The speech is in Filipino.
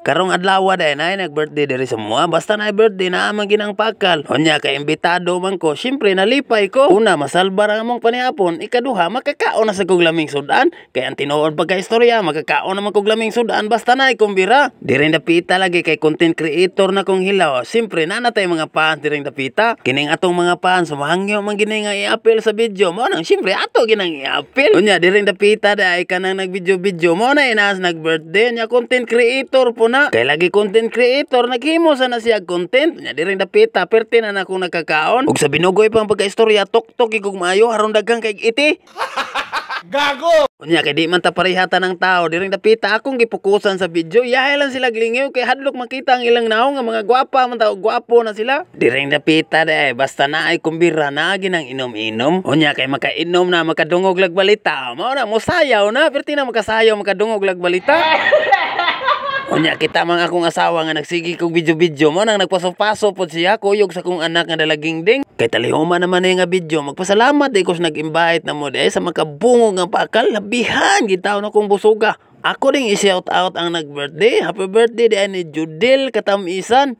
Karong adlaw day na nag-birthday diri semua, basta na birthday na amang ginang pakal. Unya kay imbitado man ko, syempre nalipay ko. Una masalbar ang among panihapon, ikaduha makakaon na sa kog laming sudan. Kay ang tinuod pagka istorya, makakaon naman kog laming sudan basta na kumbira. Diring dapita lagi kay content creator na kong hilaw. Syempre na natay mga fans diring dapita. Kining atong mga fans sumahangyo man gini nga i-appeal sa video mo nang syempre ato ginang i-appeal. Unya diring dapita day kanang nag-video mo na inas nag-birthday nya content creator po na. Kay lagi content creator naghimo sana siya content nya diring dapita perti na akong nakakaon. Ug sa binugoy pang pagka-istorya tok-tok igog maayo aron daghang kay iti. Gago! Unya kay di man ta parihata ng tao diring dapita akong gipukusan sa video. Yahay lang sila glingiw kay hadlok makita ang ilang naong nga mga gwapa man tao gwapo na sila. Diring dapita day basta na ay kumbira na ginang inom-inom. Unya kay makainom na makadungog lag balita. Mao na mosayaw na perti na makasayaw makadungog lag balita. Unya kita mga akong asawa nga nagsigi kog video-video mo nang nagpaso-paso pod siya kuyog sa kong anak nga dalaging ding. Kay talihoma naman nga video magpasalamat day ko sa nag-invite na mo day sa makabungog nga pakal labihan gitaw na kong busuga. Ako ding i-shout out ang nag-birthday. Happy birthday day ni Judel Katamisan.